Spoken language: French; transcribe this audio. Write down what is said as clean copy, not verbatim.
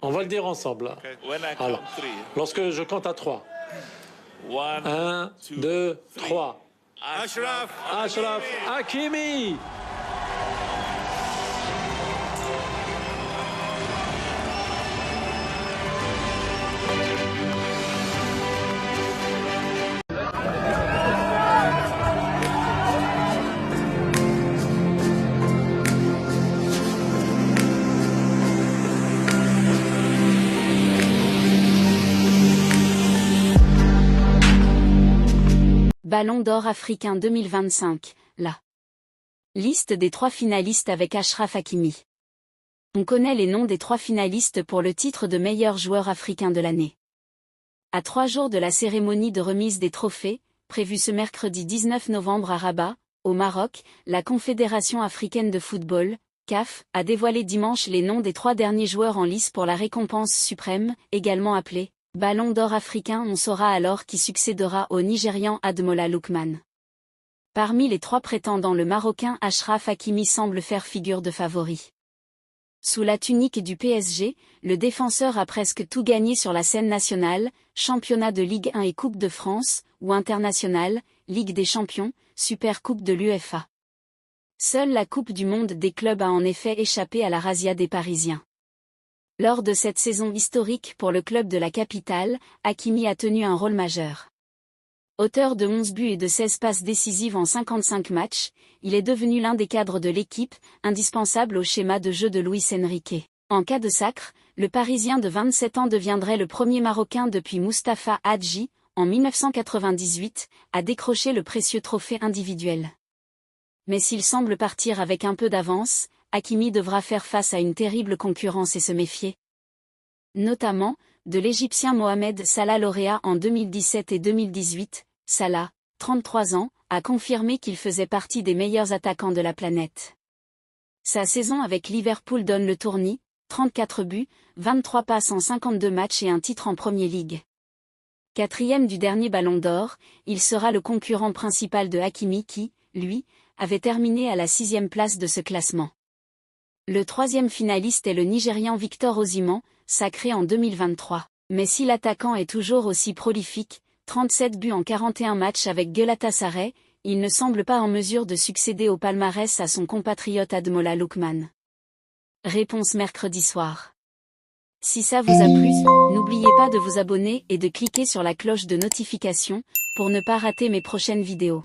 On va le dire ensemble. When I Alors, count three. lorsque je compte à 3. 1, 2, 3. Ashraf. Achraf Hakimi. Ballon d'or africain 2025, la liste des 3 finalistes avec Achraf Hakimi. On connaît les noms des 3 finalistes pour le titre de meilleur joueur africain de l'année. À 3 jours de la cérémonie de remise des trophées, prévue ce mercredi 19 novembre à Rabat, au Maroc, la Confédération africaine de football, CAF, a dévoilé dimanche les noms des 3 derniers joueurs en lice pour la récompense suprême, également appelée Ballon d'or africain. On saura alors qui succédera au Nigérian Ademola Lookman. Parmi les 3 prétendants, le Marocain Achraf Hakimi semble faire figure de favori. Sous la tunique du PSG, le défenseur a presque tout gagné sur la scène nationale, championnat de Ligue 1 et Coupe de France, ou internationale, Ligue des Champions, Super Coupe de l'UEFA. Seule la Coupe du Monde des clubs a en effet échappé à la razzia des Parisiens. Lors de cette saison historique pour le club de la capitale, Hakimi a tenu un rôle majeur. Auteur de 11 buts et de 16 passes décisives en 55 matchs, il est devenu l'un des cadres de l'équipe, indispensable au schéma de jeu de Luis Enrique. En cas de sacre, le Parisien de 27 ans deviendrait le premier Marocain depuis Mustapha Hadji, en 1998, à décrocher le précieux trophée individuel. Mais s'il semble partir avec un peu d'avance, Hakimi devra faire face à une terrible concurrence et se méfier. Notamment, de l'Égyptien Mohamed Salah, lauréat en 2017 et 2018, Salah, 33 ans, a confirmé qu'il faisait partie des meilleurs attaquants de la planète. Sa saison avec Liverpool donne le tournis, 34 buts, 23 passes en 52 matchs et un titre en Premier League. 4e du dernier Ballon d'Or, il sera le concurrent principal de Hakimi qui, lui, avait terminé à la 6e place de ce classement. Le 3e finaliste est le Nigérian Victor Osimhen, sacré en 2023. Mais si l'attaquant est toujours aussi prolifique, 37 buts en 41 matchs avec Galatasaray, il ne semble pas en mesure de succéder au palmarès à son compatriote Ademola Lookman. Réponse mercredi soir. Si ça vous a plu, n'oubliez pas de vous abonner et de cliquer sur la cloche de notification pour ne pas rater mes prochaines vidéos.